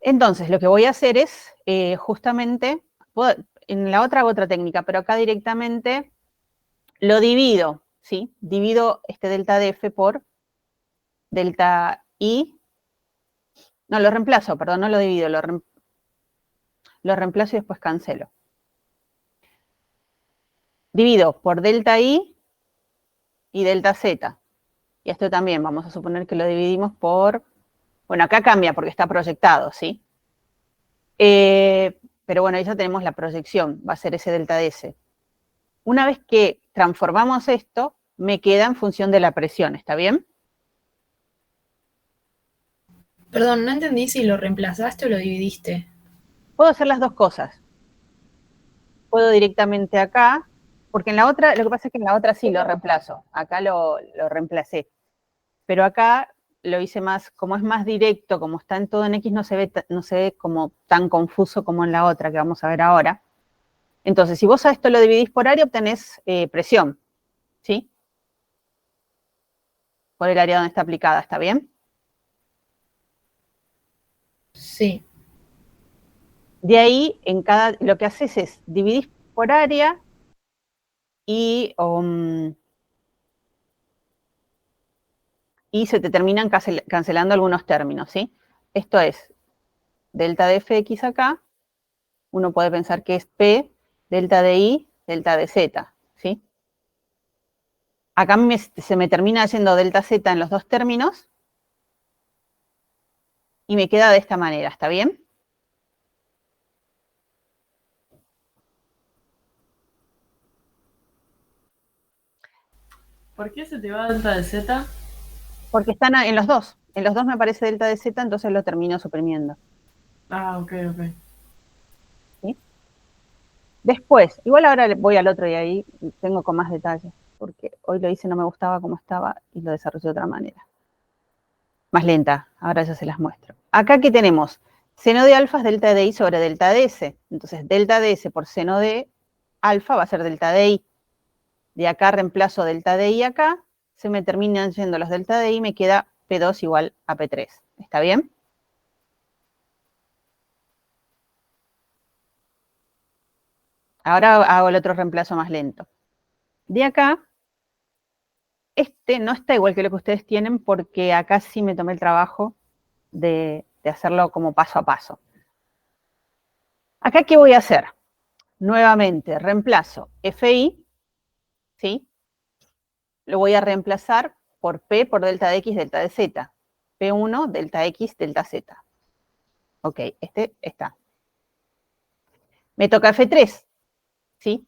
Entonces, lo que voy a hacer es, justamente, en la otra hago otra técnica, pero acá directamente lo divido, ¿sí? Divido este delta df por delta i. No, lo reemplazo, perdón, no lo divido, lo reemplazo y después cancelo. Divido por delta i y delta z. Y esto también, vamos a suponer que lo dividimos por... Bueno, acá cambia porque está proyectado, ¿sí? Pero bueno, ahí ya tenemos la proyección, va a ser ese delta ds. Una vez que transformamos esto, me queda en función de la presión, ¿está bien? Perdón, no entendí si lo reemplazaste o lo dividiste. Puedo hacer las dos cosas. Puedo directamente acá, porque en la otra, lo que pasa es que en la otra sí lo reemplazo. Acá lo reemplacé. Pero acá lo hice más, como es más directo, como está en todo en X, no se ve como tan confuso como en la otra que vamos a ver ahora. Entonces, si vos a esto lo dividís por área, obtenés presión, ¿sí? Por el área donde está aplicada, ¿está bien? Sí. De ahí, lo que haces es dividís por área y, y se te terminan cancelando algunos términos, ¿sí? Esto es delta de fx acá, uno puede pensar que es P, delta de I, delta de Z, ¿sí? Acá se me termina yendo delta Z en los dos términos y me queda de esta manera, ¿está bien? ¿Por qué se te va delta de Z? Porque están en los dos. En los dos me aparece delta de Z, entonces lo termino suprimiendo. Ah, ok, ok. ¿Sí? Después, igual ahora voy al otro y ahí tengo con más detalle, porque hoy lo hice, no me gustaba como estaba y lo desarrollé de otra manera. Más lenta, ahora ya se las muestro. Acá que tenemos, seno de alfa es delta de I sobre delta de S. Entonces, delta de S por seno de alfa va a ser delta de I. De acá reemplazo delta de I acá, se me terminan yendo los delta de I, me queda P2 igual a P3. ¿Está bien? Ahora hago el otro reemplazo más lento. De acá, este no está igual que lo que ustedes tienen porque acá sí me tomé el trabajo de hacerlo como paso a paso. Acá, ¿qué voy a hacer? Nuevamente, reemplazo FI, ¿sí? Lo voy a reemplazar por P por delta de X, delta de Z. P1, delta X, delta Z. Ok, este está. Me toca F3, ¿sí?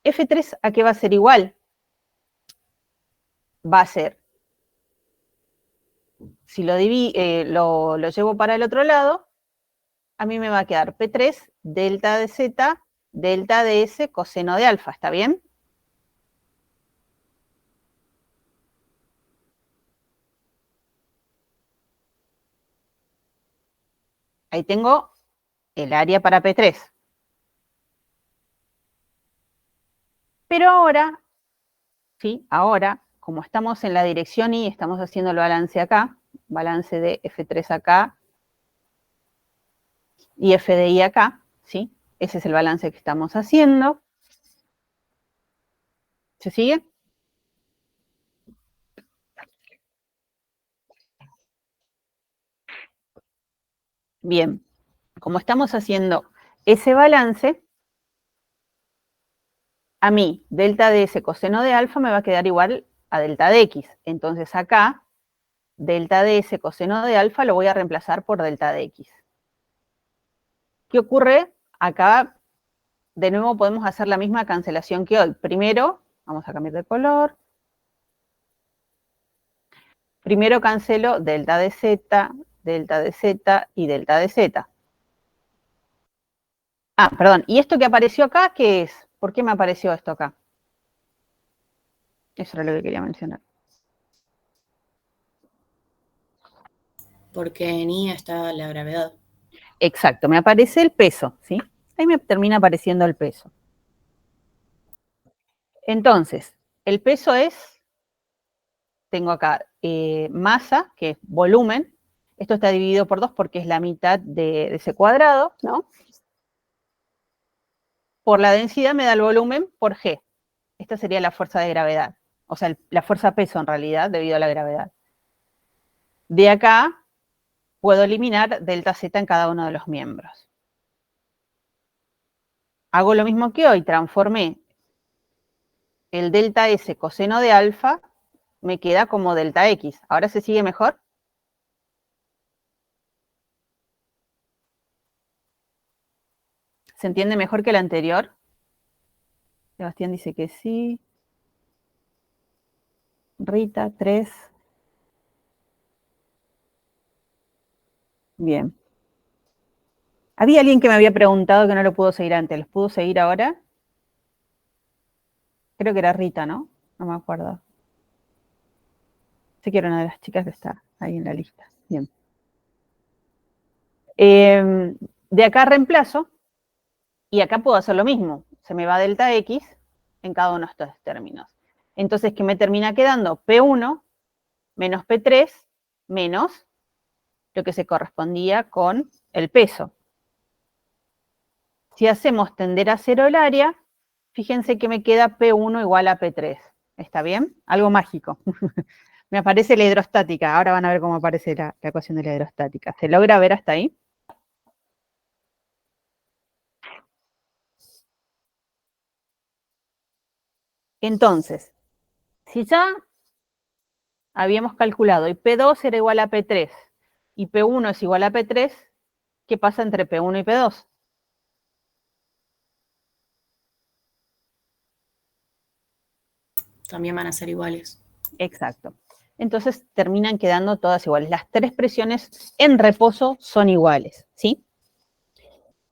F3, ¿a qué va a ser igual? Va a ser, si lo llevo para el otro lado, a mí me va a quedar P3, delta de Z, delta de S, coseno de alfa, ¿está bien? Ahí tengo el área para P3. Pero ahora, ¿sí? Ahora, como estamos en la dirección Y, estamos haciendo el balance acá, balance de F3 acá y F de I acá, ¿sí? Ese es el balance que estamos haciendo. ¿Se sigue? Bien. Como estamos haciendo ese balance, a mí, delta de S coseno de alfa me va a quedar igual a delta de X. Entonces acá, delta de S coseno de alfa lo voy a reemplazar por delta de X. ¿Qué ocurre? Acá, de nuevo, podemos hacer la misma cancelación que hoy. Primero, vamos a cambiar de color. Primero cancelo delta de Z y delta de Z. Ah, perdón. ¿Y esto que apareció acá, qué es? ¿Por qué me apareció esto acá? Eso era lo que quería mencionar. Porque en I está la gravedad. Exacto, me aparece el peso, ¿sí? Ahí me termina apareciendo el peso. Entonces, el peso es, tengo acá masa, que es volumen, Esto está dividido por 2 porque es la mitad de ese cuadrado, ¿no? Por la densidad me da el volumen por G. Esta sería la fuerza de gravedad. O sea, la fuerza peso en realidad debido a la gravedad. De acá puedo eliminar delta Z en cada uno de los miembros. Hago lo mismo que hoy, transformé el delta S coseno de alfa, me queda como delta X. ¿Ahora se sigue mejor? ¿Se entiende mejor que el anterior? Sebastián dice que sí. Rita, 3. Bien. Había alguien que me había preguntado que no lo pudo seguir antes. ¿Los pudo seguir ahora? Creo que era Rita, ¿no? No me acuerdo. Sé que era una de las chicas que está ahí en la lista. Bien. De acá reemplazo y acá puedo hacer lo mismo. Se me va delta X en cada uno de estos términos. Entonces, ¿qué me termina quedando? P1 menos P3 menos lo que se correspondía con el peso. Si hacemos tender a cero el área, fíjense que me queda P1 igual a P3. ¿Está bien? Algo mágico. Me aparece la hidrostática. Ahora van a ver cómo aparece la ecuación de la hidrostática. ¿Se logra ver hasta ahí? Entonces, si ya habíamos calculado y P2 era igual a P3 y P1 es igual a P3, ¿qué pasa entre P1 y P2? También van a ser iguales. Exacto. Entonces terminan quedando todas iguales. Las tres presiones en reposo son iguales, ¿sí?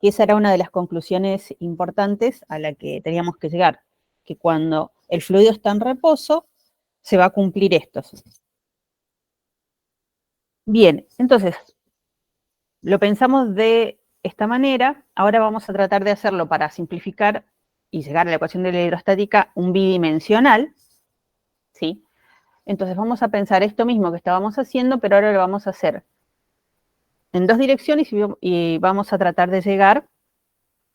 Y esa era una de las conclusiones importantes a la que teníamos que llegar, que cuando el fluido está en reposo, se va a cumplir esto. Bien, entonces, lo pensamos de esta manera, ahora vamos a tratar de hacerlo para simplificar y llegar a la ecuación de la hidrostática un bidimensional, ¿sí? Entonces vamos a pensar esto mismo que estábamos haciendo, pero ahora lo vamos a hacer en dos direcciones y vamos a tratar de llegar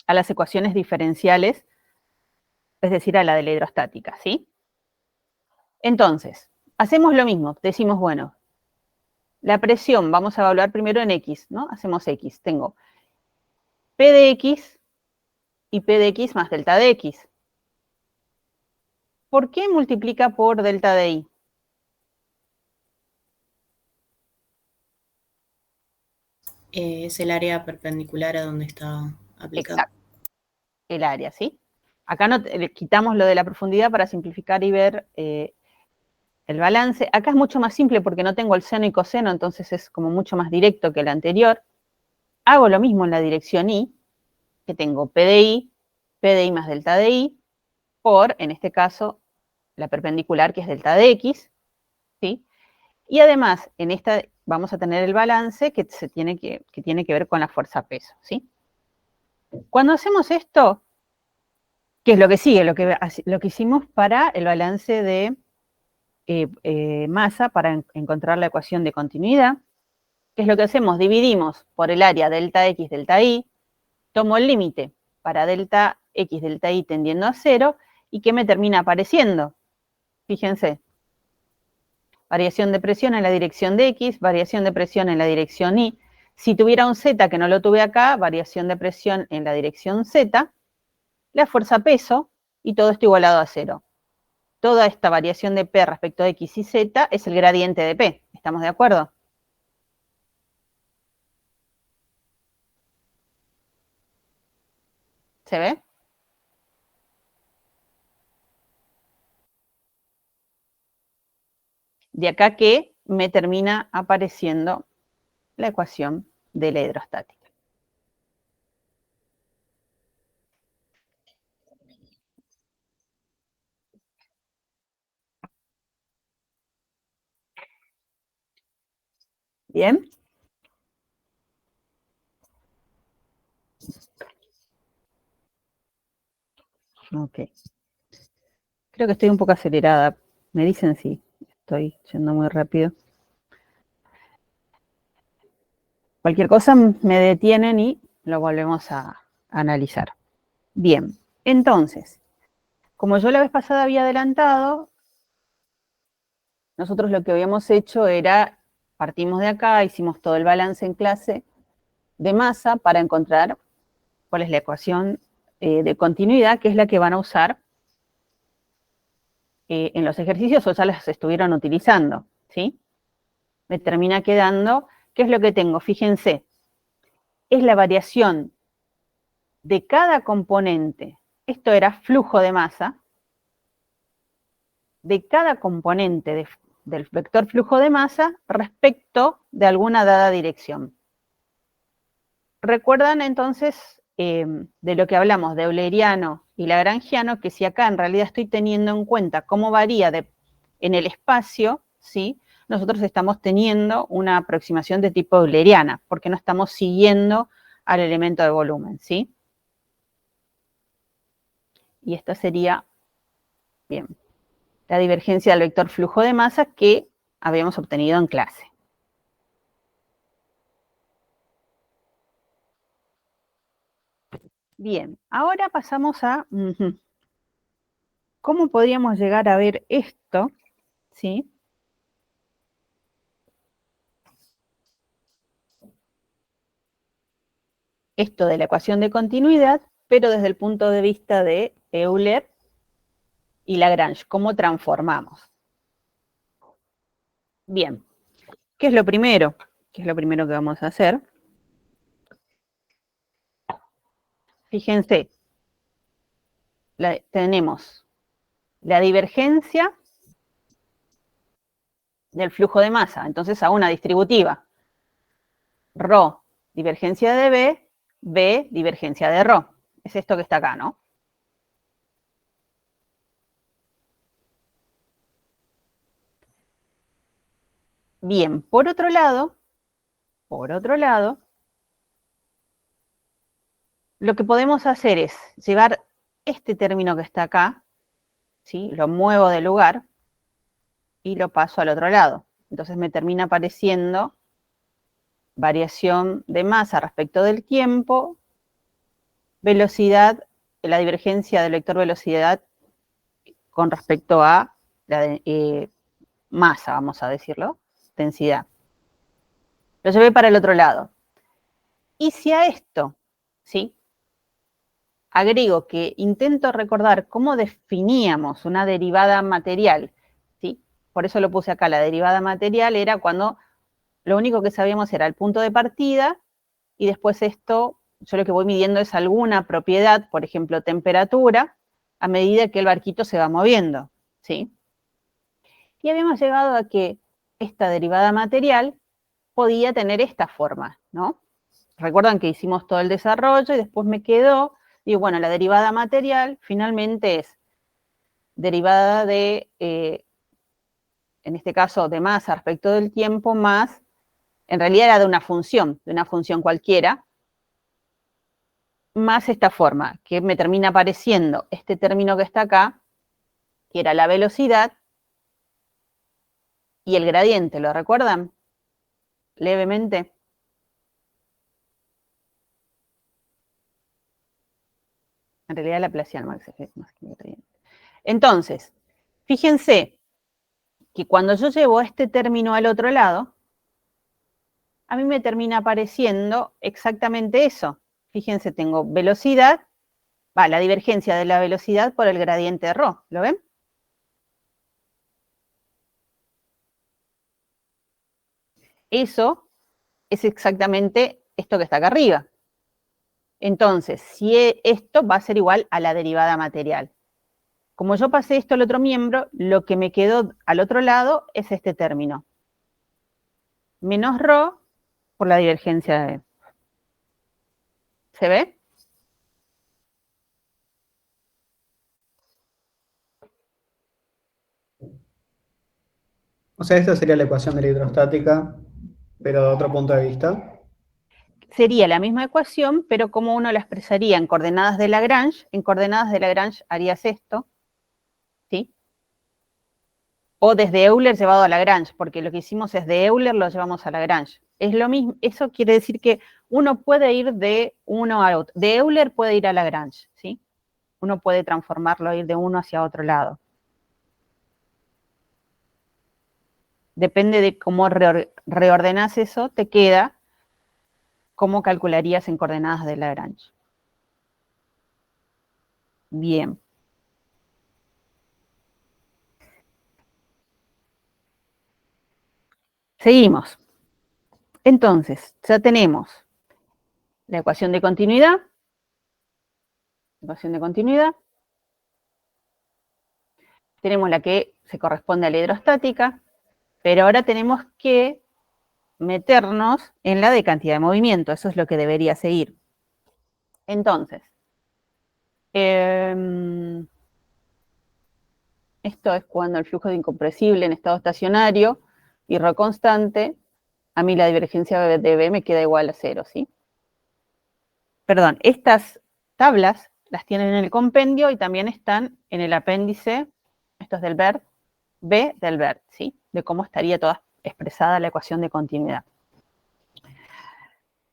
a las ecuaciones diferenciales, es decir, a la de la hidrostática, ¿sí? Entonces, hacemos lo mismo, decimos, bueno, la presión vamos a evaluar primero en X, ¿no? Hacemos X, tengo P de X y P de X más delta de X. ¿Por qué multiplica por delta de Y? Es el área perpendicular a donde está aplicado. Exacto, el área, ¿sí? Acá no quitamos lo de la profundidad para simplificar y ver el balance. Acá es mucho más simple porque no tengo el seno y coseno, entonces es como mucho más directo que el anterior. Hago lo mismo en la dirección Y, que tengo P de I más delta de Y, por, en este caso, la perpendicular que es delta de X, ¿sí? Y además, en esta vamos a tener el balance que tiene que ver con la fuerza peso, ¿sí? Cuando hacemos esto, ¿qué es lo que sigue? Lo que hicimos para el balance de masa, para encontrar la ecuación de continuidad. ¿Qué es lo que hacemos? Dividimos por el área delta X, delta Y, tomo el límite para delta X, delta Y tendiendo a 0, ¿y qué me termina apareciendo? Fíjense, variación de presión en la dirección de X, variación de presión en la dirección Y. Si tuviera un Z que no lo tuve acá, variación de presión en la dirección Z, la fuerza peso, y todo esto igualado a 0. Toda esta variación de P respecto de X y Z es el gradiente de P. ¿Estamos de acuerdo? ¿Se ve? De acá que me termina apareciendo la ecuación de la hidrostática. ¿Bien? Ok. Creo que estoy un poco acelerada. Me dicen si estoy yendo muy rápido. Cualquier cosa me detienen y lo volvemos a analizar. Bien, entonces, como yo la vez pasada había adelantado, nosotros lo que habíamos hecho era, partimos de acá, hicimos todo el balance en clase de masa para encontrar cuál es la ecuación de continuidad, que es la que van a usar en los ejercicios o ya las estuvieron utilizando, ¿sí? Me termina quedando, ¿qué es lo que tengo? Fíjense, es la variación de cada componente. Esto era flujo de masa, de cada componente del vector flujo de masa respecto de alguna dada dirección. Recuerdan entonces de lo que hablamos de euleriano y lagrangiano, que si acá en realidad estoy teniendo en cuenta cómo varía en el espacio, ¿sí? Nosotros estamos teniendo una aproximación de tipo euleriana, porque no estamos siguiendo al elemento de volumen, ¿sí? Y esta sería, bien, la divergencia del vector flujo de masa que habíamos obtenido en clase. Bien, ahora pasamos a cómo podríamos llegar a ver esto, ¿sí? Esto de la ecuación de continuidad, pero desde el punto de vista de Euler y Lagrange, ¿cómo transformamos? Bien, ¿qué es lo primero? ¿Qué es lo primero que vamos a hacer? Fíjense, tenemos la divergencia del flujo de masa, entonces a una distributiva. Rho, divergencia de B, B, divergencia de Rho. Es esto que está acá, ¿no? Bien, por otro lado, lo que podemos hacer es llevar este término que está acá, ¿sí? Lo muevo de lugar y lo paso al otro lado. Entonces me termina apareciendo variación de masa respecto del tiempo, velocidad, la divergencia del vector velocidad con respecto a la masa, vamos a decirlo, densidad. Lo llevé para el otro lado. Y si a esto, ¿sí? Agrego que intento recordar cómo definíamos una derivada material, ¿sí? Por eso lo puse acá, la derivada material era cuando lo único que sabíamos era el punto de partida y después esto, yo lo que voy midiendo es alguna propiedad, por ejemplo, temperatura, a medida que el barquito se va moviendo, ¿sí? Y habíamos llegado a que esta derivada material podía tener esta forma, ¿no? Recuerdan que hicimos todo el desarrollo y después me quedó, digo, bueno, la derivada material finalmente es derivada de, en este caso, de masa respecto del tiempo más, en realidad era de una función cualquiera, más esta forma, que me termina apareciendo este término que está acá, que era la velocidad y el gradiente, ¿lo recuerdan? Levemente. En realidad la Laplaciano más que el gradiente. Entonces, fíjense que cuando yo llevo este término al otro lado, a mí me termina apareciendo exactamente eso. Fíjense, tengo velocidad, la divergencia de la velocidad por el gradiente de ρ, ¿lo ven? Eso es exactamente esto que está acá arriba. Entonces, si esto va a ser igual a la derivada material. Como yo pasé esto al otro miembro, lo que me quedó al otro lado es este término. Menos ρ por la divergencia de... ¿Se ve? O sea, esta sería la ecuación de la hidrostática, pero de otro punto de vista. Sería la misma ecuación, pero como uno la expresaría en coordenadas de Lagrange, en coordenadas de Lagrange harías esto, ¿sí? O desde Euler llevado a Lagrange, porque lo que hicimos es de Euler lo llevamos a Lagrange. Es lo mismo, eso quiere decir que uno puede ir de uno a otro. De Euler puede ir a Lagrange, ¿sí? Uno puede transformarlo, ir de uno hacia otro lado. Depende de cómo reordenás eso, te queda cómo calcularías en coordenadas de Lagrange. Bien. Seguimos. Entonces, ya tenemos la ecuación de continuidad. Ecuación de continuidad. Tenemos la que se corresponde a la hidrostática, pero ahora tenemos que meternos en la de cantidad de movimiento. Eso es lo que debería seguir. Entonces, esto es cuando el flujo de incompresible en estado estacionario y rho constante, a mí la divergencia de B me queda igual a 0, ¿sí? Perdón, estas tablas las tienen en el compendio y también están en el apéndice, esto es del BERT, B del BERT, ¿sí? De cómo estaría toda expresada la ecuación de continuidad.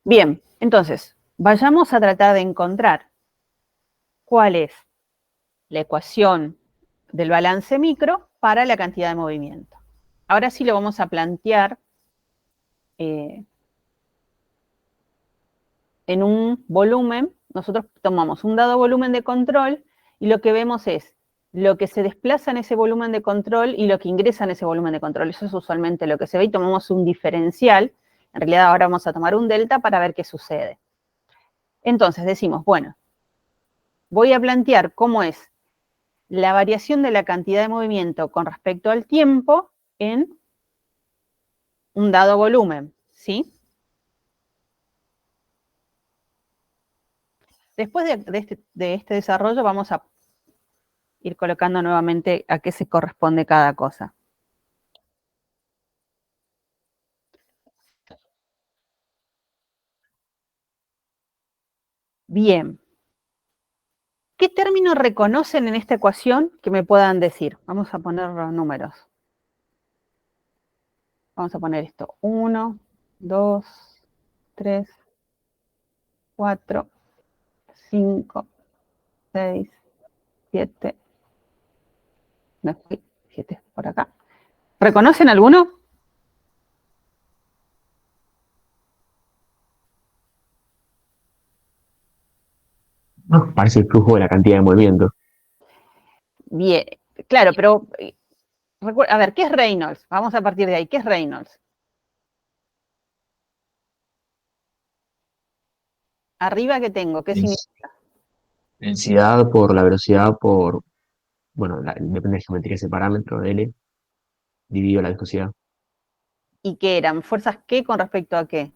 Bien, entonces, vayamos a tratar de encontrar cuál es la ecuación del balance micro para la cantidad de movimiento. Ahora sí lo vamos a plantear en un volumen. Nosotros tomamos un dado volumen de control y lo que vemos es lo que se desplaza en ese volumen de control y lo que ingresa en ese volumen de control. Eso es usualmente lo que se ve y tomamos un diferencial. En realidad ahora vamos a tomar un delta para ver qué sucede. Entonces decimos, bueno, voy a plantear cómo es la variación de la cantidad de movimiento con respecto al tiempo en un dado volumen, ¿sí? Después de este desarrollo vamos a ir colocando nuevamente a qué se corresponde cada cosa. Bien. ¿Qué término reconocen en esta ecuación que me puedan decir? Vamos a poner los números. Vamos a poner esto. 1, 2, 3, 4, 5, 6, 7. No, 7 por acá. ¿Reconocen alguno? No, parece el flujo de la cantidad de movimiento. Bien, claro, pero a ver, ¿qué es Reynolds? Vamos a partir de ahí. ¿Qué es Reynolds? Arriba, ¿qué tengo? ¿Qué significa? Densidad por la velocidad por, bueno, depende de geometría ese parámetro, L, dividido la viscosidad. ¿Y qué eran? ¿Fuerzas qué con respecto a qué?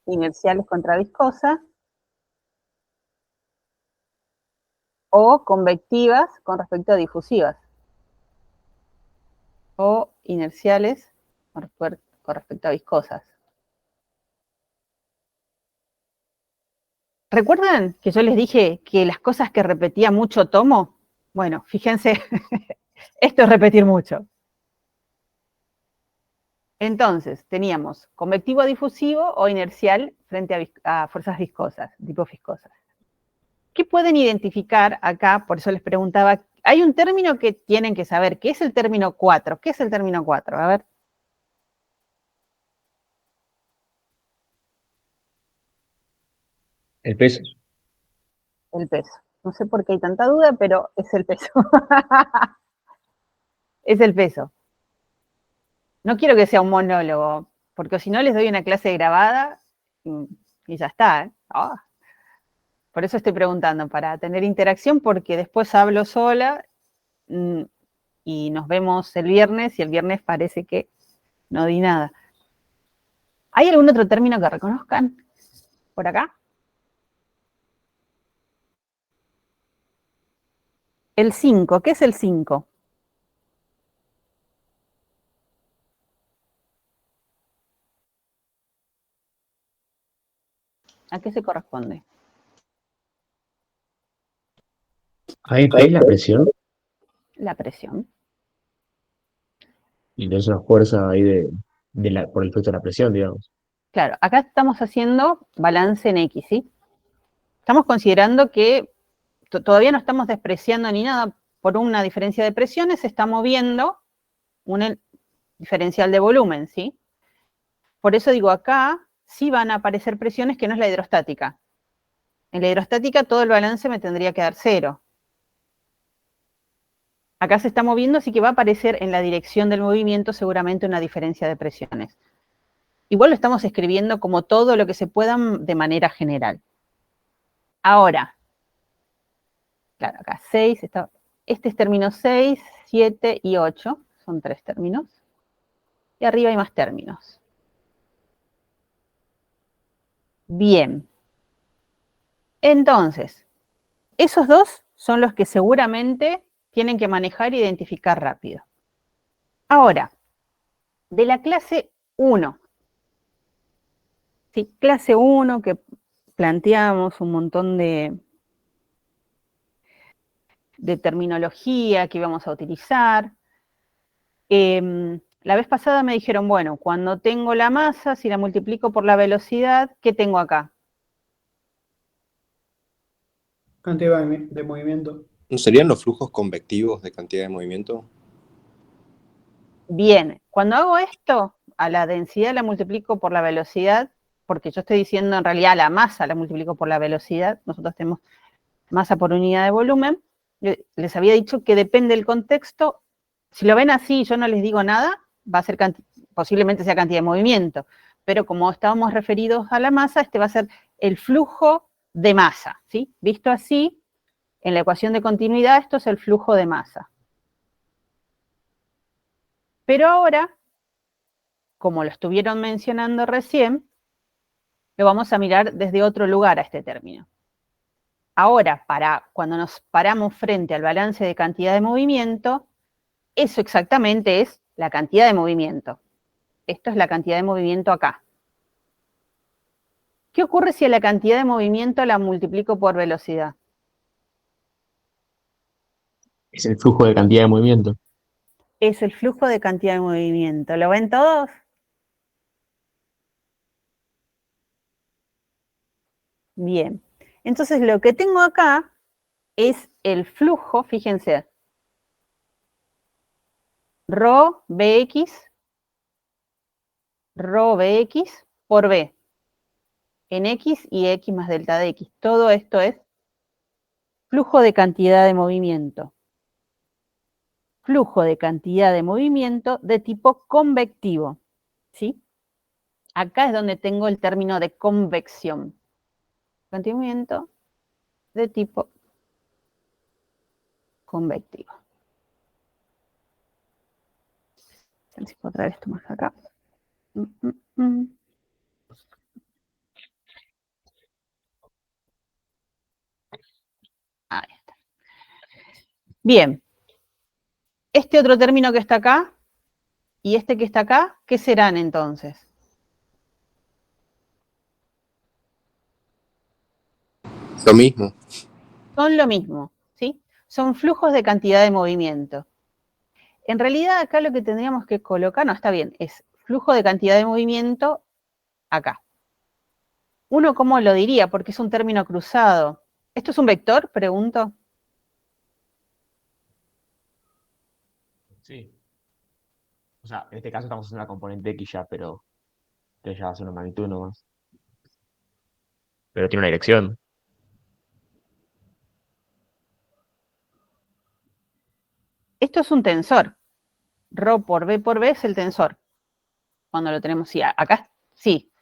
Inerciales contra viscosas o convectivas con respecto a difusivas o inerciales con respecto a viscosas. ¿Recuerdan que yo les dije que las cosas que repetía mucho tomo? Bueno, fíjense, esto es repetir mucho. Entonces, teníamos convectivo difusivo o inercial frente a fuerzas viscosas, tipo viscosas. ¿Qué pueden identificar acá? Por eso les preguntaba, hay un término que tienen que saber, ¿qué es el término 4? ¿Qué es el término 4? A ver. El peso. El peso. No sé por qué hay tanta duda, pero es el peso. Es el peso. No quiero que sea un monólogo, porque si no les doy una clase grabada y ya está. ¿eh? Oh. Por eso estoy preguntando, para tener interacción, porque después hablo sola y nos vemos el viernes y el viernes parece que no di nada. ¿Hay algún otro término que reconozcan por acá? El 5, ¿qué es el 5? ¿A qué se corresponde? AEP es la presión La presión. y no es una fuerza ahí por el efecto de la presión, digamos. Claro, acá estamos haciendo balance en X, ¿sí? Estamos considerando que todavía no estamos despreciando ni nada por una diferencia de presiones, se está moviendo un diferencial de volumen, ¿sí? Por eso digo, acá sí van a aparecer presiones que no es la hidrostática. En la hidrostática todo el balance me tendría que dar 0. Acá se está moviendo, así que va a aparecer en la dirección del movimiento seguramente una diferencia de presiones. Igual lo estamos escribiendo como todo lo que se pueda de manera general. Ahora, claro, acá 6, este es término 6, 7 y 8, son 3 términos. Y arriba hay más términos. Bien. Entonces, esos dos son los que seguramente tienen que manejar e identificar rápido. Ahora, de la clase 1, ¿sí? Clase 1 que planteamos un montón de terminología que íbamos a utilizar. La vez pasada me dijeron, bueno, cuando tengo la masa, si la multiplico por la velocidad, ¿qué tengo acá? Cantidad de movimiento. ¿No serían los flujos convectivos de cantidad de movimiento? Bien, cuando hago esto, a la densidad la multiplico por la velocidad, porque yo estoy diciendo en realidad la masa la multiplico por la velocidad, nosotros tenemos masa por unidad de volumen, les había dicho que depende del contexto, si lo ven así y yo no les digo nada, va a ser posiblemente sea cantidad de movimiento, pero como estábamos referidos a la masa, este va a ser el flujo de masa, ¿sí? Visto así, en la ecuación de continuidad, esto es el flujo de masa. Pero ahora, como lo estuvieron mencionando recién, lo vamos a mirar desde otro lugar a este término. Ahora, cuando nos paramos frente al balance de cantidad de movimiento, eso exactamente es la cantidad de movimiento. Esto es la cantidad de movimiento acá. ¿Qué ocurre si a la cantidad de movimiento la multiplico por velocidad? Es el flujo de cantidad de movimiento. Es el flujo de cantidad de movimiento. ¿Lo ven todos? Bien. Entonces lo que tengo acá es el flujo, fíjense, rho Bx por B, en X y X más delta de X. Todo esto es flujo de cantidad de movimiento. Flujo de cantidad de movimiento de tipo convectivo, ¿sí? Acá es donde tengo el término de convección. Cantidad de movimiento de tipo convectivo. A ver si puedo traer esto más acá. Ahí está. Bien. Este otro término que está acá y este que está acá, ¿qué serán entonces? Lo mismo. Son lo mismo, ¿sí? Son flujos de cantidad de movimiento. En realidad acá lo que tendríamos que colocar, no, está bien, es flujo de cantidad de movimiento acá. ¿Uno cómo lo diría? Porque es un término cruzado. ¿Esto es un vector? Pregunto. Sí. O sea, en este caso estamos haciendo la componente X ya, pero entonces ya va a ser una magnitud nomás. Pero tiene una dirección. Esto es un tensor. Rho por B es el tensor. Cuando lo tenemos, sí, acá sí,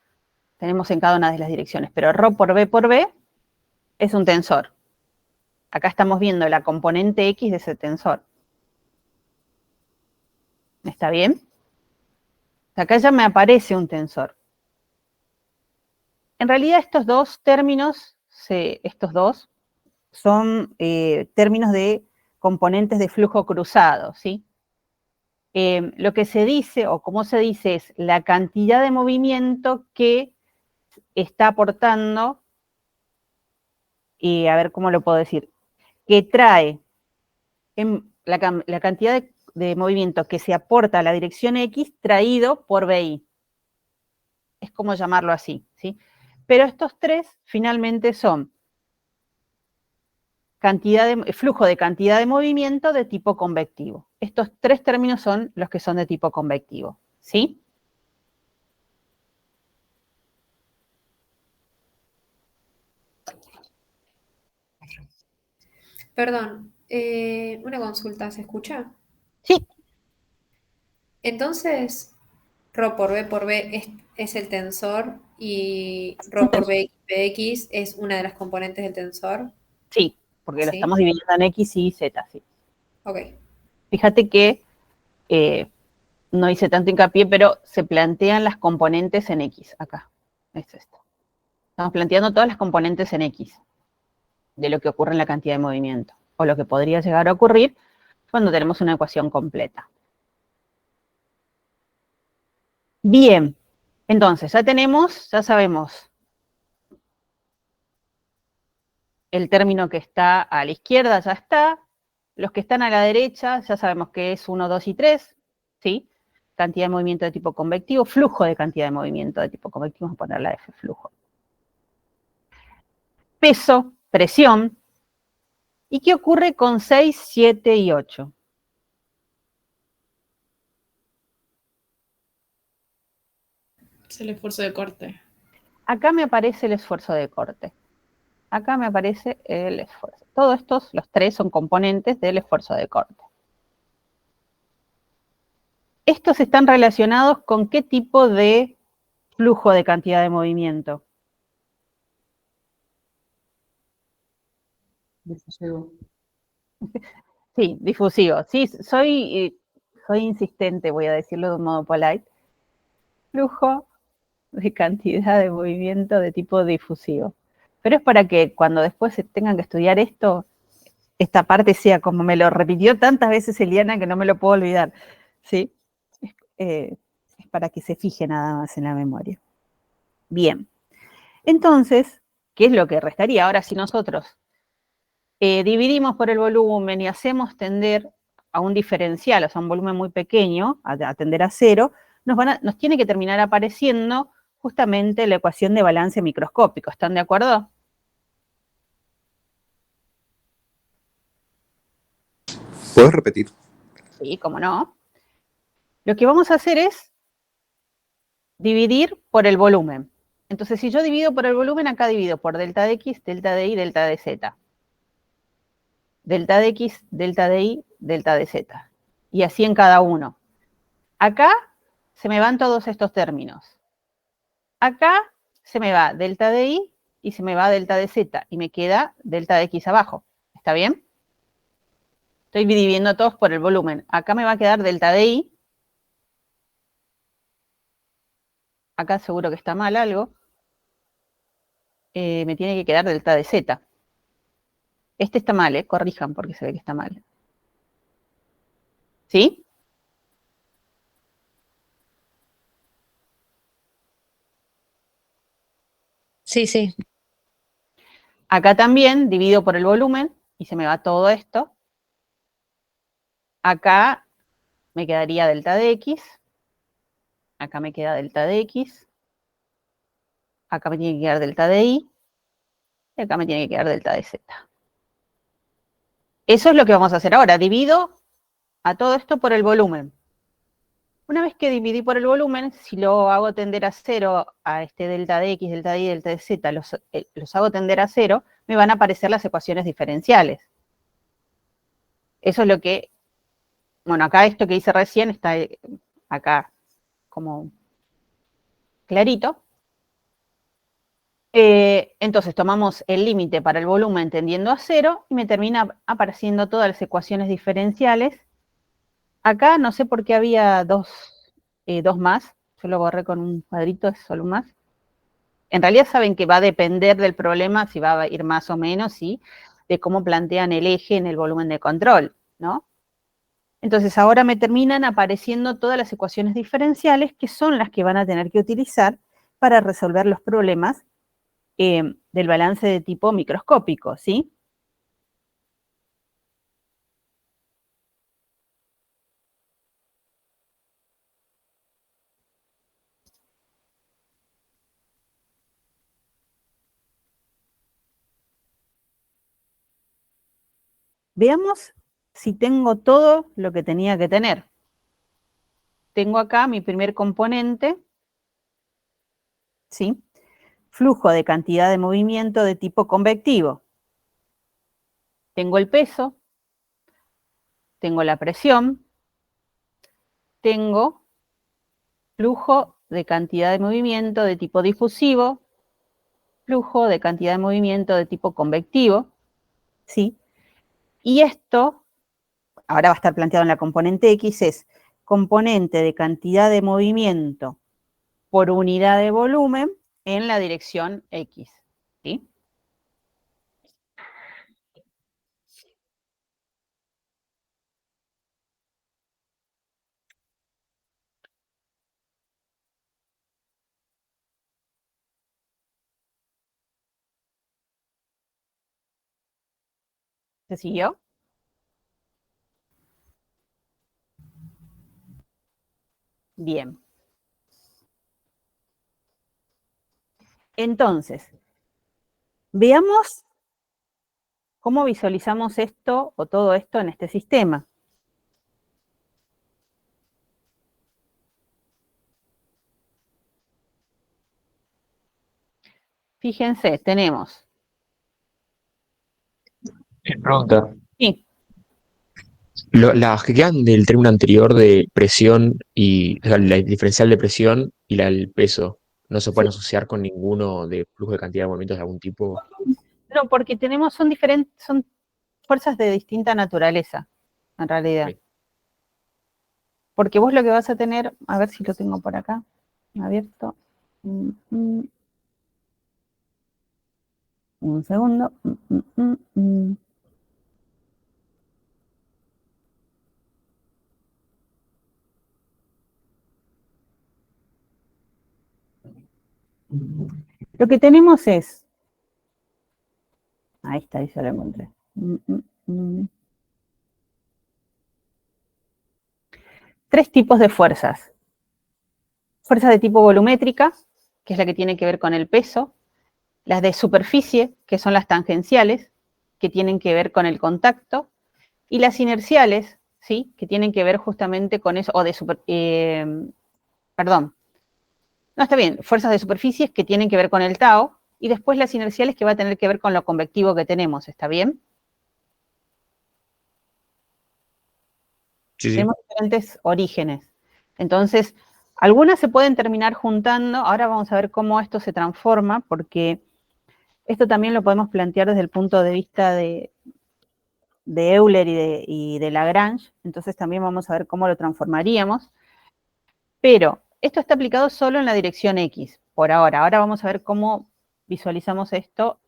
tenemos en cada una de las direcciones, pero Rho por B es un tensor. Acá estamos viendo la componente X de ese tensor. ¿Está bien? Acá ya me aparece un tensor. En realidad estos dos términos, son términos de componentes de flujo cruzado, ¿sí? Lo que se dice, o cómo se dice, es la cantidad de movimiento que está aportando, y a ver cómo lo puedo decir, que trae la cantidad de movimiento que se aporta a la dirección X traído por BI. Es como llamarlo así, ¿sí? Pero estos tres finalmente son flujo de cantidad de movimiento de tipo convectivo. Estos tres términos son los que son de tipo convectivo, ¿sí? Perdón, una consulta, ¿se escucha? Sí. Entonces, ρ por B es el tensor y ρ por Bx es una de las componentes del tensor. Sí, porque lo ¿Sí? estamos dividiendo en X y Z, sí. Ok. Fíjate que no hice tanto hincapié, pero se plantean las componentes en X acá. Es esto. Estamos planteando todas las componentes en X de lo que ocurre en la cantidad de movimiento, o lo que podría llegar a ocurrir cuando tenemos una ecuación completa. Bien, entonces ya sabemos el término que está a la izquierda, ya está. Los que están a la derecha, ya sabemos que es 1, 2 y 3, ¿sí? Cantidad de movimiento de tipo convectivo, flujo de cantidad de movimiento de tipo convectivo, vamos a poner la F, flujo. Peso, presión. ¿Y qué ocurre con 6, 7 y 8? Es el esfuerzo de corte. Acá me aparece el esfuerzo de corte. Acá me aparece el esfuerzo. Todos estos, los tres, son componentes del esfuerzo de corte. Estos están relacionados con qué tipo de flujo de cantidad de movimiento. Difusivo. Sí, difusivo. Sí, soy insistente, voy a decirlo de un modo polite. Flujo de cantidad de movimiento de tipo difusivo. Pero es para que cuando después se tengan que estudiar esto, esta parte sea como me lo repitió tantas veces Eliana que no me lo puedo olvidar. ¿Sí? Es para que se fije nada más en la memoria. Bien. Entonces, ¿qué es lo que restaría? Ahora, si nosotros dividimos por el volumen y hacemos tender a un diferencial, o sea, un volumen muy pequeño, a tender a cero, nos tiene que terminar apareciendo justamente la ecuación de balance microscópico. ¿Están de acuerdo? ¿Puedes repetir? Sí, cómo no. Lo que vamos a hacer es dividir por el volumen. Entonces, si yo divido por el volumen, acá divido por delta de X, delta de Y, delta de Z. Delta de X, delta de Y, delta de Z. Y así en cada uno. Acá se me van todos estos términos. Acá se me va delta de Y y se me va delta de Z. Y me queda delta de X abajo. ¿Está bien? Estoy dividiendo todos por el volumen. Acá me va a quedar delta de Y. Acá seguro que está mal algo. Me tiene que quedar delta de Z. Este está mal, corrijan porque se ve que está mal. ¿Sí? Sí, sí. Acá también divido por el volumen y se me va todo esto. Acá me quedaría delta de X. Acá me queda delta de X. Acá me tiene que quedar delta de Y. Y acá me tiene que quedar delta de Z. Eso es lo que vamos a hacer ahora. Divido a todo esto por el volumen. Una vez que dividí por el volumen, si lo hago tender a cero a este delta de X, delta de Y, delta de Z, los hago tender a cero, me van a aparecer las ecuaciones diferenciales. Eso es lo que, bueno, acá esto que hice recién está acá como clarito. Entonces tomamos el límite para el volumen tendiendo a cero y me termina apareciendo todas las ecuaciones diferenciales. Acá no sé por qué había dos más, yo lo borré con un cuadrito, es solo un más. En realidad saben que va a depender del problema, si va a ir más o menos, ¿sí? De cómo plantean el eje en el volumen de control, ¿no? Entonces ahora me terminan apareciendo todas las ecuaciones diferenciales que son las que van a tener que utilizar para resolver los problemas del balance de tipo microscópico, ¿sí? Veamos si tengo todo lo que tenía que tener. Tengo acá mi primer componente, ¿sí? Flujo de cantidad de movimiento de tipo convectivo. Tengo el peso, tengo la presión, tengo flujo de cantidad de movimiento de tipo difusivo, flujo de cantidad de movimiento de tipo convectivo, ¿sí? Y esto, ahora va a estar planteado en la componente X, es componente de cantidad de movimiento por unidad de volumen en la dirección X, ¿sí? ¿Se siguió? Bien. Entonces, veamos cómo visualizamos esto o todo esto en este sistema. Fíjense, tenemos. Pregunta. Sí, Las que quedan del término anterior de presión y o sea, la diferencial de presión y el peso, ¿no se pueden sí. asociar con ninguno de flujo de cantidad de movimientos de algún tipo? No, porque tenemos, son diferentes, son fuerzas de distinta naturaleza, en realidad. Ok. Porque vos lo que vas a tener, a ver si lo tengo por acá, abierto. Un segundo. Lo que tenemos es, ahí está, ahí ya lo encontré. Tres tipos de fuerzas. Fuerzas de tipo volumétrica, que es la que tiene que ver con el peso. Las de superficie, que son las tangenciales, que tienen que ver con el contacto. Y las inerciales, ¿sí? Que tienen que ver justamente con eso, o de perdón. No, está bien, fuerzas de superficies que tienen que ver con el tau, y después las inerciales que va a tener que ver con lo convectivo que tenemos, ¿está bien? Sí, sí. Tenemos diferentes orígenes. Entonces, algunas se pueden terminar juntando. Ahora vamos a ver cómo esto se transforma, porque esto también lo podemos plantear desde el punto de vista de Euler y de Lagrange. Entonces también vamos a ver cómo lo transformaríamos. Pero esto está aplicado solo en la dirección X, por ahora. Ahora vamos a ver cómo visualizamos esto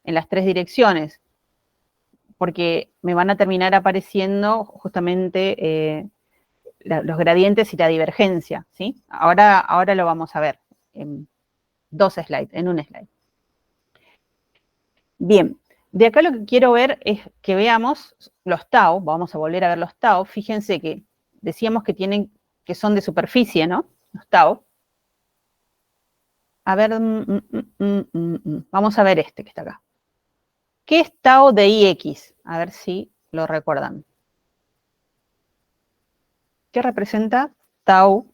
en las tres direcciones, porque me van a terminar apareciendo justamente los gradientes y la divergencia, ¿sí? Ahora lo vamos a ver en dos slides, en un slide. Bien, de acá lo que quiero ver es que veamos los tau, vamos a volver a ver los tau. Fíjense que decíamos que son de superficie, ¿no? Los tau. A ver, vamos a ver este que está acá. ¿Qué es tau de IX? A ver si lo recuerdan. ¿Qué representa tau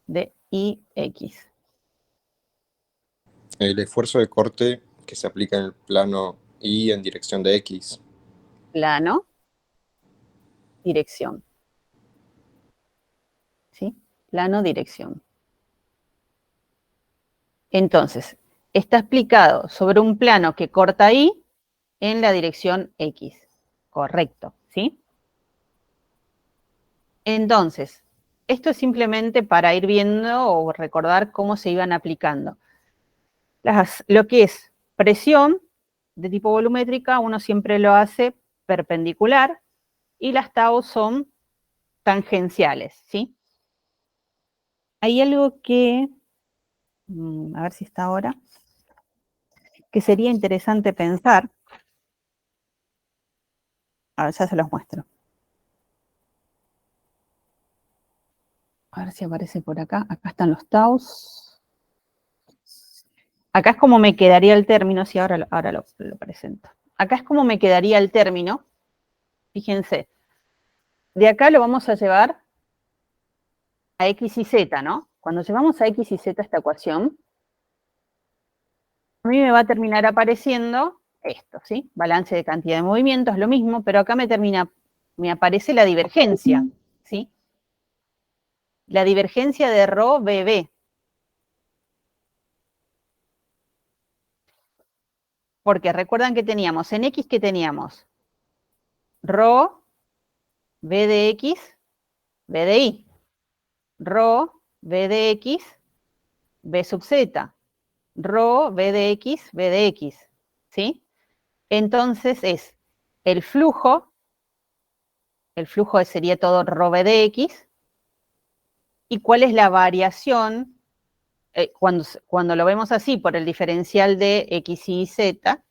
de IX? El esfuerzo de corte que se aplica en el plano Y en dirección de X. Plano, dirección. ¿Sí? Plano, dirección. Entonces, está explicado sobre un plano que corta I en la dirección X. Correcto, ¿sí? Entonces, esto es simplemente para ir viendo o recordar cómo se iban aplicando. Lo que es presión de tipo volumétrica, uno siempre lo hace perpendicular y las tau son tangenciales, ¿sí? Hay algo que, a ver si está ahora, que sería interesante pensar. A ver, ya se los muestro. A ver si aparece por acá. Acá están los taus. Acá es como me quedaría el término, si ahora lo presento. acá es como me quedaría el término. Fíjense, de acá lo vamos a llevar a X y Z, ¿no? Cuando llevamos a X y Z esta ecuación, a mí me va a terminar apareciendo esto, ¿sí? Balance de cantidad de movimientos, lo mismo, pero acá me aparece la divergencia, ¿sí? La divergencia de ρ BB. Porque recuerdan que teníamos, en X, ¿qué teníamos? ρ, B de X, B de Y. ρ, B de X, B sub Z. ρ, B de X, B de X. ¿Sí? Entonces es el flujo sería todo ρ B de X. ¿Y cuál es la variación? Cuando lo vemos así por el diferencial de X, Y, Z,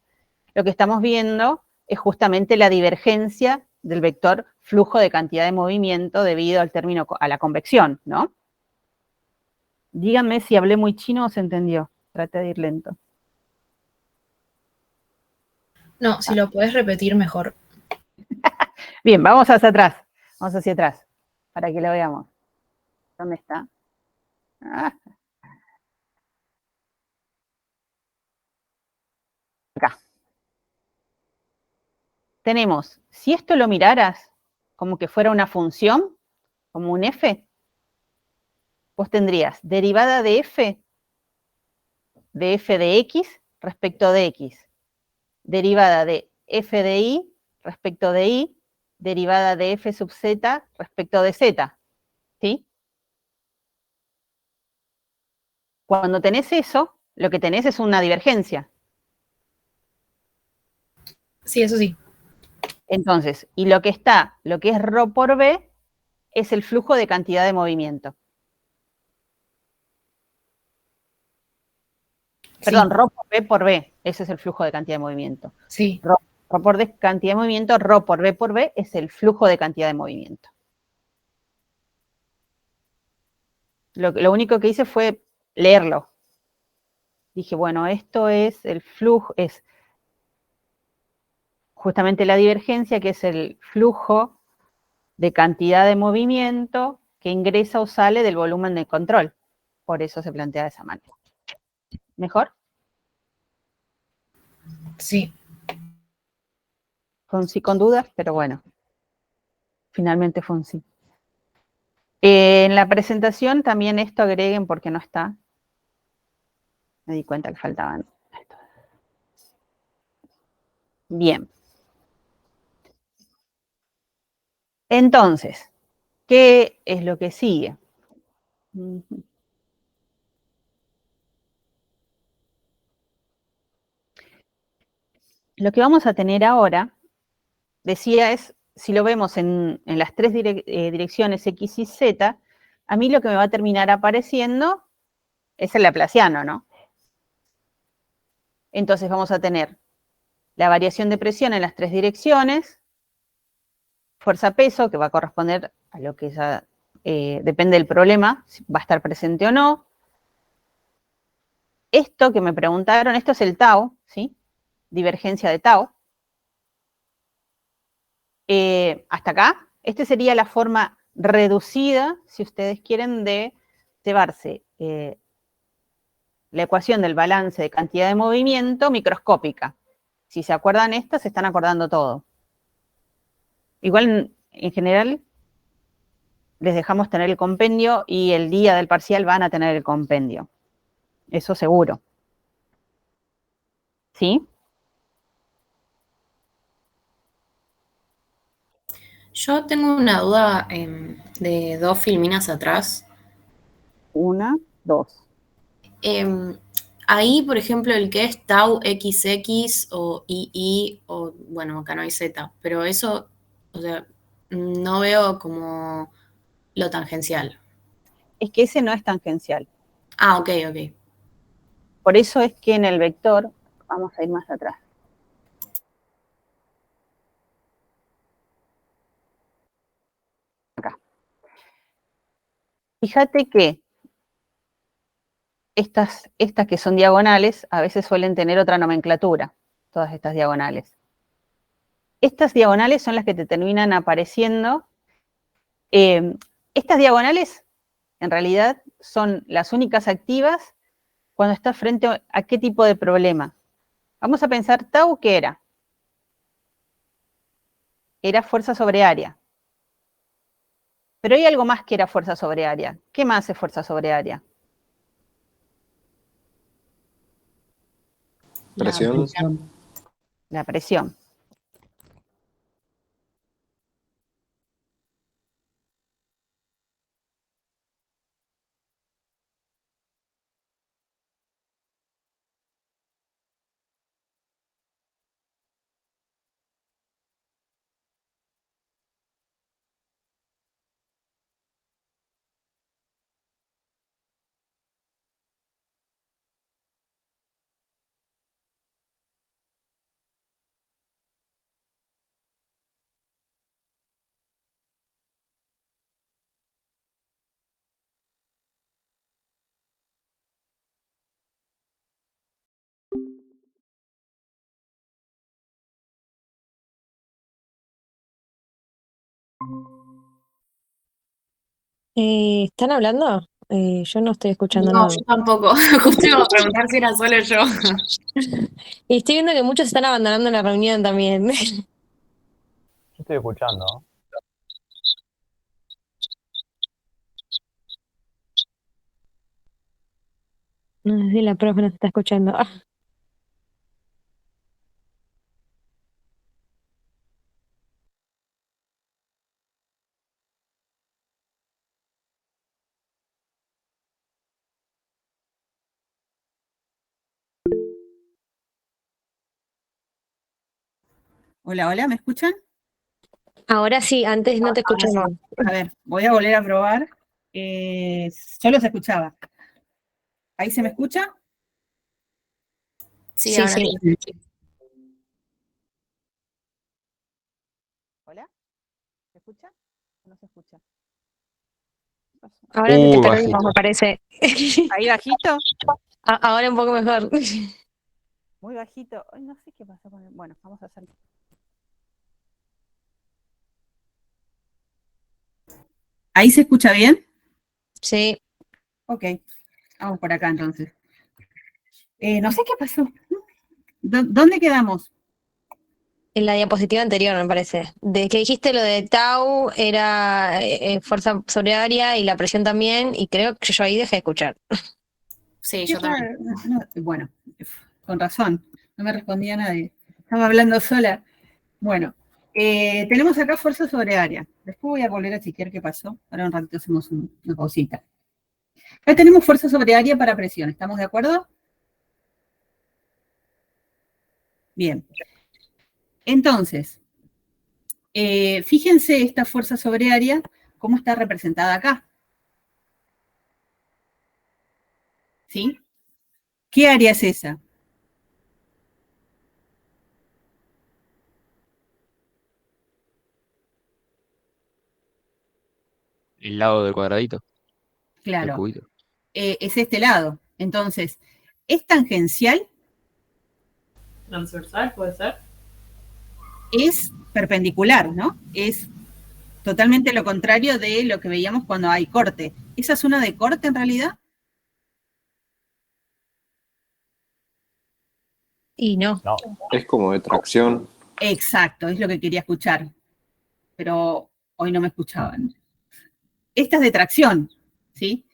lo que estamos viendo es justamente la divergencia del vector flujo de cantidad de movimiento debido al término, a la convección, ¿no? Díganme si hablé muy chino o se entendió. Traté de ir lento. No, si lo puedes repetir mejor. Bien, vamos hacia atrás. Vamos hacia atrás, para que lo veamos. ¿Dónde está? Ah. Acá. Tenemos, si esto lo miraras como que fuera una función, como un f, vos tendrías derivada de f de x respecto de x, derivada de f de y respecto de y, derivada de f sub z respecto de z, ¿sí? Cuando tenés eso, lo que tenés es una divergencia. Sí, eso sí. Entonces, y lo que es ρ por b, es el flujo de cantidad de movimiento. Perdón, ρ por b, ese es el flujo de cantidad de movimiento. Sí. ρ por cantidad de movimiento, ρ por b es el flujo de cantidad de movimiento. Lo único que hice fue leerlo. Dije, bueno, esto es el flujo, es justamente la divergencia, que es el flujo de cantidad de movimiento que ingresa o sale del volumen de control. Por eso se plantea de esa manera. ¿Mejor? Sí. Fue un sí con dudas, pero bueno, finalmente fue un sí. En la presentación también esto agreguen porque no está. Me di cuenta que faltaban. Bien. Entonces, ¿qué es lo que sigue? Lo que vamos a tener ahora, decía, es, si lo vemos en las tres direcciones X y Z, a mí lo que me va a terminar apareciendo es el laplaciano, ¿no? Entonces vamos a tener la variación de presión en las tres direcciones, fuerza-peso, que va a corresponder a lo que ya depende del problema, si va a estar presente o no. Esto que me preguntaron, esto es el tau, ¿sí? Divergencia de tau. Hasta acá, esta sería la forma reducida, si ustedes quieren, de llevarse la ecuación del balance de cantidad de movimiento microscópica. Si se acuerdan esta, se están acordando todo. Igual, en general, les dejamos tener el compendio y el día del parcial van a tener el compendio. Eso seguro. ¿Sí? Yo tengo una duda de dos filminas atrás. 1, 2. Ahí, por ejemplo, el que es tau XX o II, o bueno, acá no hay Z, pero eso, o sea, no veo como lo tangencial. Es que ese no es tangencial. Ah, ok, ok. Por eso es que en el vector, vamos a ir más atrás. Acá. Fíjate que estas que son diagonales a veces suelen tener otra nomenclatura, todas estas diagonales. Estas diagonales son las que te terminan apareciendo. Estas diagonales, en realidad, son las únicas activas cuando estás frente a qué tipo de problema. Vamos a pensar tau, ¿qué era? Era fuerza sobre área. Pero hay algo más que era fuerza sobre área. ¿Qué más es fuerza sobre área? Presión. La presión. ¿Están hablando? Yo no estoy escuchando No, nada. yo tampoco. Justo iba a preguntar si era solo yo. Y estoy viendo que muchos están abandonando la reunión también. Yo estoy escuchando. No sé si la profe nos está escuchando. Hola, hola, ¿me escuchan? Ahora sí, antes no te escuchaba. A ver, voy a volver a probar. Yo los escuchaba. ¿Ahí se me escucha? Sí, Sí, ahora sí. sí. ¿Hola? ¿Se escucha o no se escucha? ¿Qué pasó? Ahora se te perdimos, Bajito. me parece. ¿Ahí bajito? Ahora un poco mejor. Muy bajito. Ay, no sé qué pasó con el... Bueno, vamos a hacer... ¿Ahí se escucha bien? Sí, Ok, vamos por acá entonces. No sé qué pasó. ¿Dónde quedamos? en la diapositiva anterior, me parece. De que dijiste lo de tau era fuerza sobre área y la presión también, y creo que yo ahí dejé de escuchar. Sí, Qué yo también. raro. Bueno, con razón, no me respondía nadie. Estaba hablando sola. Bueno, tenemos acá fuerza sobre área. Después voy a volver a chequear qué pasó. Ahora un ratito hacemos una pausita. Acá tenemos fuerza sobre área para presión. ¿Estamos de acuerdo? Bien. Entonces, fíjense esta fuerza sobre área, cómo está representada acá. ¿Sí? ¿Qué área es esa? El lado del cuadradito, del Claro, cubito. es este lado. Entonces, ¿es tangencial? Transversal, puede ser. Es perpendicular, ¿no? Es totalmente lo contrario de lo que veíamos cuando hay corte. ¿Esa zona de corte en realidad? Y no. No. Es como de tracción. Exacto, es lo que quería escuchar, pero hoy no me escuchaban. Esta es de tracción, ¿sí?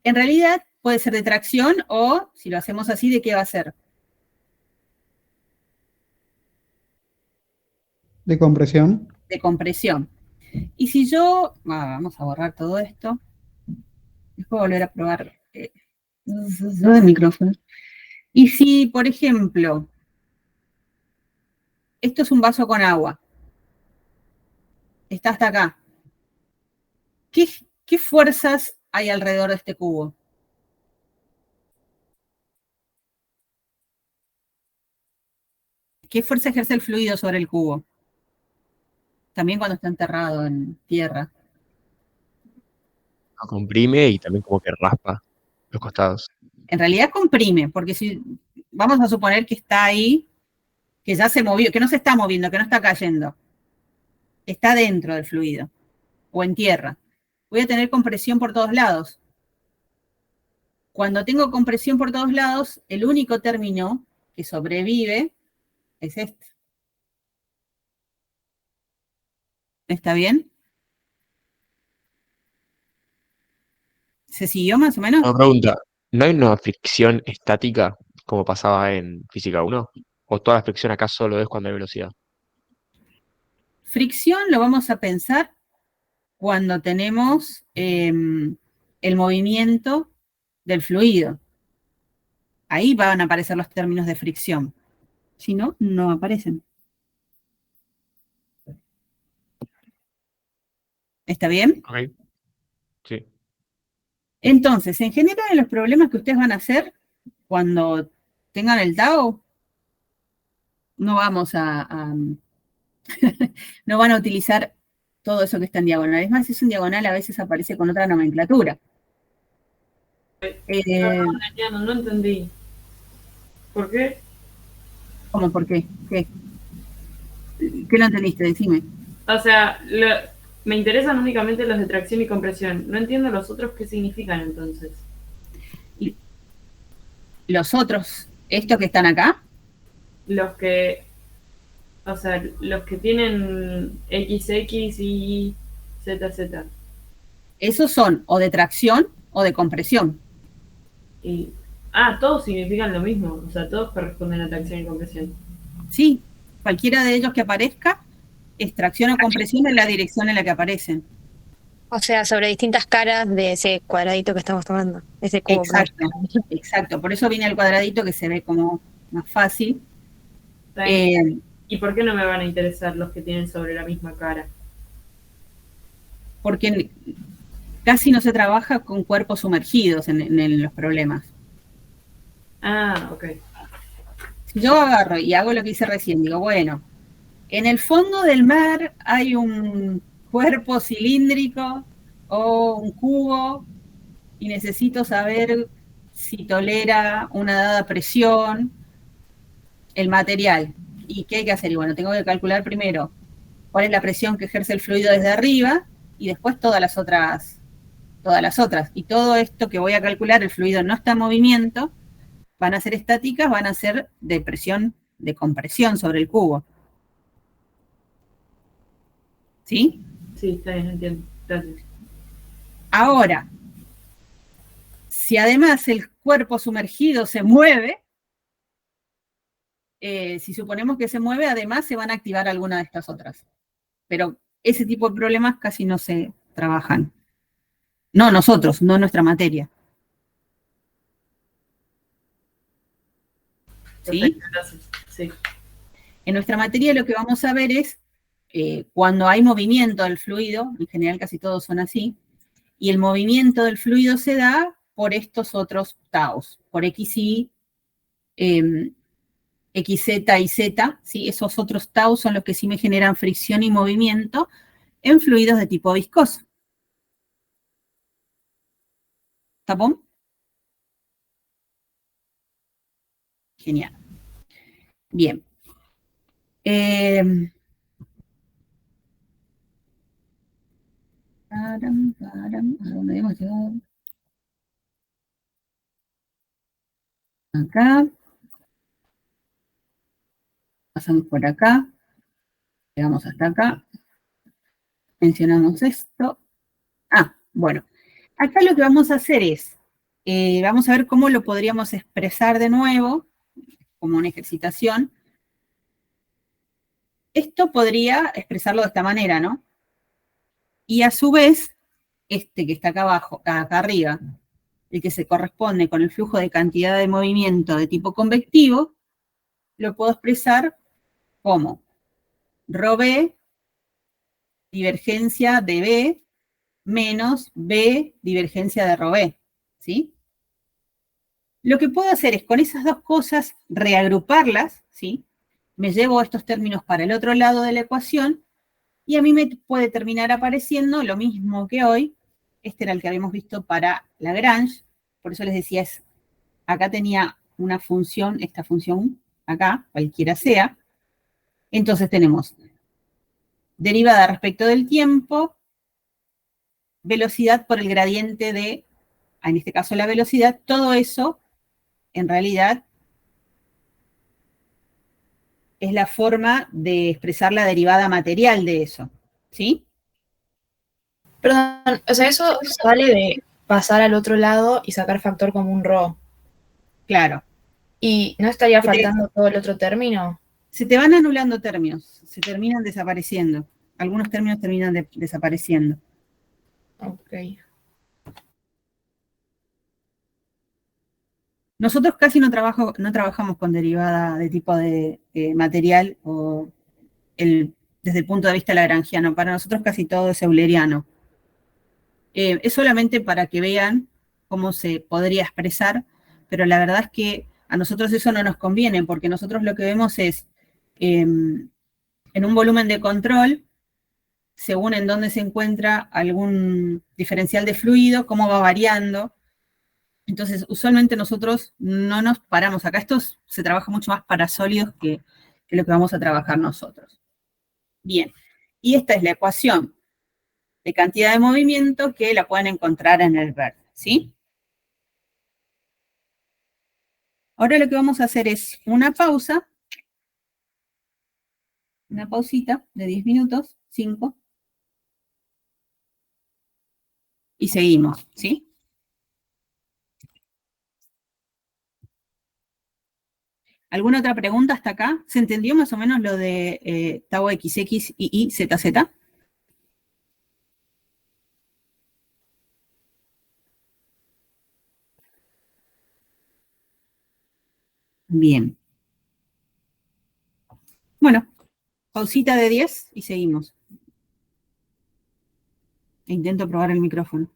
En realidad puede ser de tracción o, si lo hacemos así, ¿de qué va a ser? De compresión. De compresión. Y si yo, vamos a borrar todo esto, después volver a probar el micrófono. Y si, por ejemplo, esto es un vaso con agua, está hasta acá, ¿qué fuerzas hay alrededor de este cubo? ¿Qué fuerza ejerce el fluido sobre el cubo? También cuando está enterrado en tierra. Lo comprime y también como que raspa los costados. En realidad comprime, porque si vamos a suponer que está ahí que ya se movió, que no se está moviendo, que no está cayendo. Está dentro del fluido o en tierra. Voy a tener compresión por todos lados. Cuando tengo compresión por todos lados, el único término que sobrevive es este. ¿Está bien? ¿Se siguió más o menos? Una pregunta, ¿no hay una fricción estática como pasaba en Física 1? ¿O toda la fricción acá solo es cuando hay velocidad? Fricción lo vamos a pensar cuando tenemos el movimiento del fluido. Ahí van a aparecer los términos de fricción. Si no, no aparecen. ¿Está bien? Ok, sí. Entonces, en general, los problemas que ustedes van a hacer cuando tengan el Tao, no vamos no van a utilizar todo eso que está en diagonal. Es más, si es un diagonal, a veces aparece con otra nomenclatura. No entendí. ¿Por qué? ¿Cómo? ¿Por qué? ¿Qué? ¿Qué no entendiste? Decime. O sea, me interesan únicamente los de tracción y compresión. No entiendo los otros qué significan entonces. Los otros, estos que están acá, Los que, o sea, los que tienen XX y ZZ. esos son o de tracción o de compresión. Todos significan lo mismo. O sea, todos corresponden a tracción y compresión. Sí, cualquiera de ellos que aparezca es tracción o compresión en la dirección en la que aparecen. O sea, sobre distintas caras de ese cuadradito que estamos tomando, ese cubo. Exacto, exacto. Por eso viene el cuadradito que se ve como más fácil. ¿Y por qué no me van a interesar los que tienen sobre la misma cara? Porque casi no se trabaja con cuerpos sumergidos en los problemas. Ok. Si yo agarro y hago lo que hice recién, digo, bueno, en el fondo del mar hay un cuerpo cilíndrico o un cubo y necesito saber si tolera una dada presión el material. ¿Y qué hay que hacer? Y bueno, tengo que calcular primero cuál es la presión que ejerce el fluido desde arriba y después todas las otras. Y todo esto que voy a calcular, el fluido no está en movimiento, van a ser estáticas, van a ser de presión, de compresión sobre el cubo. ¿Sí? Sí, está bien, entiendo. Gracias. Ahora, si además el cuerpo sumergido se mueve, si suponemos que se mueve, además se van a activar alguna de estas otras. Pero ese tipo de problemas casi no se trabajan. No nosotros, no nuestra materia. ¿Sí? Perfecto, gracias. Sí. En nuestra materia lo que vamos a ver es cuando hay movimiento del fluido, en general casi todos son así, y el movimiento del fluido se da por estos otros taus, por XY, XZ y Z, ¿sí? Esos otros taus son los que sí me generan fricción y movimiento en fluidos de tipo viscoso. ¿Está bien? Genial. Bien. ¿A dónde hemos llegado? Acá. Pasamos por acá. Llegamos hasta acá. Mencionamos esto. Bueno. Acá lo que vamos a hacer es, vamos a ver cómo lo podríamos expresar de nuevo, como una ejercitación. Esto podría expresarlo de esta manera, ¿no? Y a su vez, este que está acá abajo, acá arriba, el que se corresponde con el flujo de cantidad de movimiento de tipo convectivo, lo puedo expresar como ρB divergencia de B menos B divergencia de ρB, ¿sí? Lo que puedo hacer es con esas dos cosas reagruparlas, ¿sí? Me llevo estos términos para el otro lado de la ecuación y a mí me puede terminar apareciendo lo mismo que hoy. Este era el que habíamos visto para Lagrange, por eso les decía, acá tenía una función, esta función acá, cualquiera sea, Entonces tenemos derivada respecto del tiempo, velocidad por el gradiente de, en este caso la velocidad, todo eso en realidad es la forma de expresar la derivada material de eso, ¿sí? Perdón, o sea, eso sale de pasar al otro lado y sacar factor común ρ. Claro. ¿Y no estaría faltando todo el otro término? Se te van anulando términos, se terminan desapareciendo. Algunos términos terminan desapareciendo. Ok. Nosotros casi no trabajamos con derivada de tipo de material o desde el punto de vista lagrangiano. Para nosotros casi todo es euleriano. Es solamente para que vean cómo se podría expresar, pero la verdad es que a nosotros eso no nos conviene, porque nosotros lo que vemos es en un volumen de control, según en dónde se encuentra algún diferencial de fluido, cómo va variando. Entonces, usualmente nosotros no nos paramos acá. Esto se trabaja mucho más para sólidos que lo que vamos a trabajar nosotros. Bien, y esta es la ecuación de cantidad de movimiento que la pueden encontrar en el verde, ¿sí? Ahora lo que vamos a hacer es una pausa, una pausita de 10 minutos, 5, y seguimos, ¿sí? ¿Alguna otra pregunta hasta acá? ¿Se entendió más o menos lo de tau XX y Y, ZZ? Bien. Bueno, pausita de 10 y seguimos. Intento probar el micrófono.